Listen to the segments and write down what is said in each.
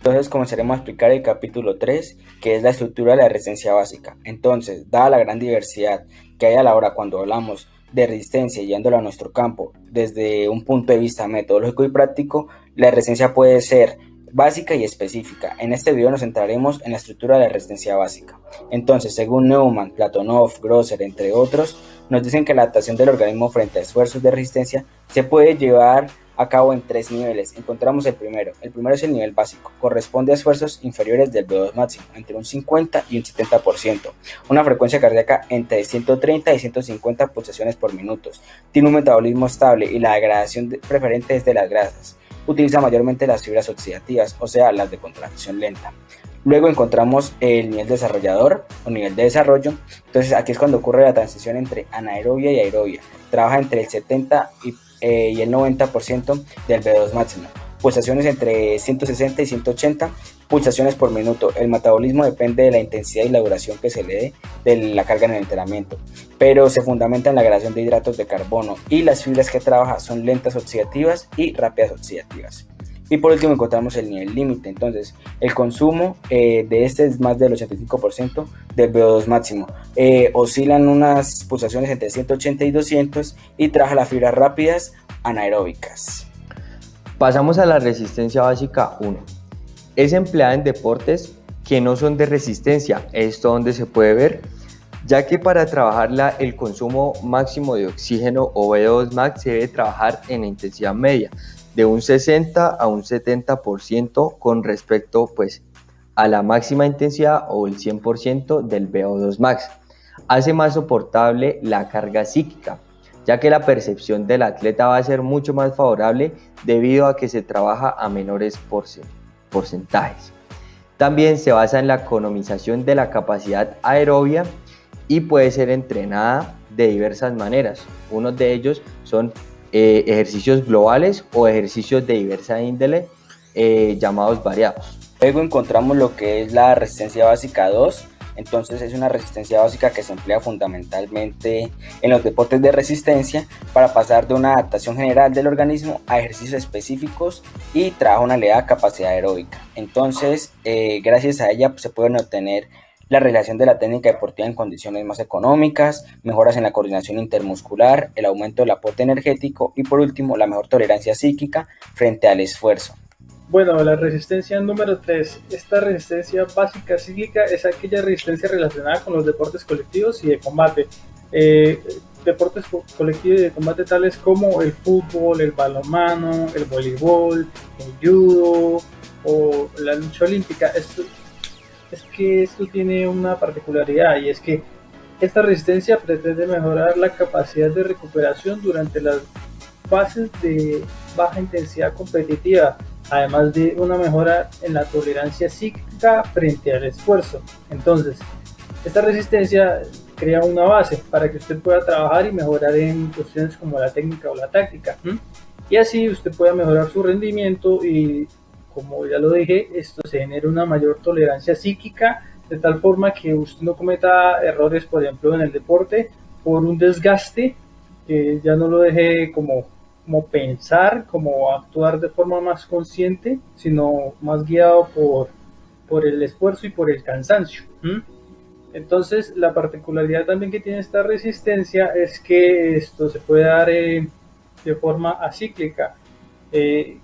Entonces comenzaremos a explicar el capítulo 3, que es la estructura de la resistencia básica. Entonces, dada la gran diversidad que hay a la hora cuando hablamos de resistencia yéndolo a nuestro campo, desde un punto de vista metodológico y práctico, la resistencia puede ser básica y específica. En este video nos centraremos en la estructura de la resistencia básica. Entonces, según Neumann, Platonov, Grosser, entre otros, nos dicen que la adaptación del organismo frente a esfuerzos de resistencia se puede llevar a cabo en tres niveles. Encontramos el primero. El primero es el nivel básico. Corresponde a esfuerzos inferiores del VO2 máximo, entre un 50 y un 70%. Una frecuencia cardíaca entre 130 y 150 pulsaciones por minuto. Tiene un metabolismo estable y la degradación preferente es de las grasas. Utiliza mayormente las fibras oxidativas, o sea, las de contracción lenta. Luego encontramos el nivel desarrollador o nivel de desarrollo. Entonces aquí es cuando ocurre la transición entre anaerobia y aerobia. Trabaja entre el 70 y el 90% del VO2 máximo. Pulsaciones entre 160 y 180 pulsaciones por minuto. El metabolismo depende de la intensidad y la duración que se le dé de la carga en el entrenamiento, pero se fundamenta en la creación de hidratos de carbono y las fibras que trabaja son lentas oxidativas y rápidas oxidativas. Y por último encontramos el nivel límite. Entonces el consumo de este es más del 85% del VO2 máximo. Oscilan unas pulsaciones entre 180 y 200 y trabaja las fibras rápidas anaeróbicas. Pasamos a la resistencia básica 1. Es empleada en deportes que no son de resistencia, esto donde se puede ver, ya que para trabajarla el consumo máximo de oxígeno o VO2 max se debe trabajar en la intensidad media, de un 60 a un 70% con respecto pues, a la máxima intensidad o el 100% del VO2 max. Hace más soportable la carga psíquica, ya que la percepción del atleta va a ser mucho más favorable debido a que se trabaja a menores porcentajes. También se basa en la economización de la capacidad aerobia y puede ser entrenada de diversas maneras. Uno de ellos son ejercicios globales o ejercicios de diversa índole llamados variados. Luego encontramos lo que es la resistencia básica 2. Entonces es una resistencia básica que se emplea fundamentalmente en los deportes de resistencia para pasar de una adaptación general del organismo a ejercicios específicos y trabaja una elevada capacidad aeróbica. Entonces, gracias a ella se pueden obtener la realización de la técnica deportiva en condiciones más económicas, mejoras en la coordinación intermuscular, el aumento del aporte energético y por último la mejor tolerancia psíquica frente al esfuerzo. Bueno, la resistencia número 3. Esta resistencia básica cíclica es aquella resistencia relacionada con los deportes colectivos y de combate. Deportes colectivos y de combate tales como el fútbol, el balonmano, el voleibol, el judo o la lucha olímpica. Esto tiene una particularidad y es que esta resistencia pretende mejorar la capacidad de recuperación durante las fases de baja intensidad competitiva, además de una mejora en la tolerancia psíquica frente al esfuerzo. Entonces, esta resistencia crea una base para que usted pueda trabajar y mejorar en cuestiones como la técnica o la táctica. Y así usted pueda mejorar su rendimiento y, como ya lo dije, esto se genera una mayor tolerancia psíquica de tal forma que usted no cometa errores, por ejemplo, en el deporte por un desgaste que ya no lo deje como pensar, como actuar de forma más consciente, sino más guiado por el esfuerzo y por el cansancio. Entonces, la particularidad también que tiene esta resistencia es que esto se puede dar de forma acíclica,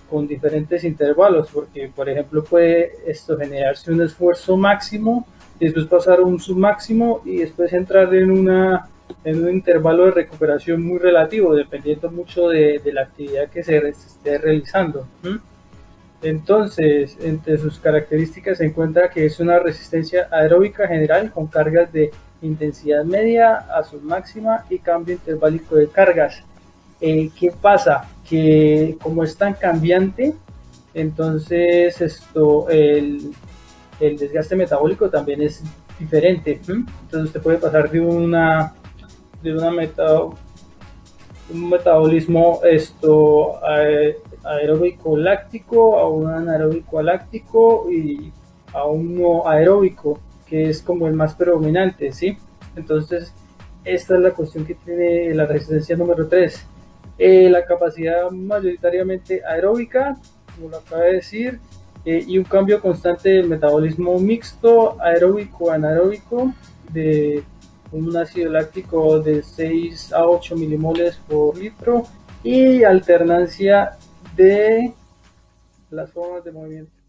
con diferentes intervalos, porque por ejemplo puede esto generarse un esfuerzo máximo, después pasar a un submáximo y después entrar en un intervalo de recuperación muy relativo, dependiendo mucho de la actividad que se esté realizando. Entonces, entre sus características se encuentra que es una resistencia aeróbica general con cargas de intensidad media a submáxima y cambio interválico de cargas. ¿Qué pasa? Que como es tan cambiante, entonces el desgaste metabólico también es diferente. Entonces usted puede pasar de un metabolismo aeróbico láctico a un anaeróbico láctico y a un no aeróbico, que es como el más predominante, ¿sí? Entonces esta es la cuestión que tiene la resistencia número 3. La capacidad mayoritariamente aeróbica, como lo acaba de decir, y un cambio constante del metabolismo mixto, aeróbico-anaeróbico, de un ácido láctico de 6 a 8 milimoles por litro y alternancia de las formas de movimiento.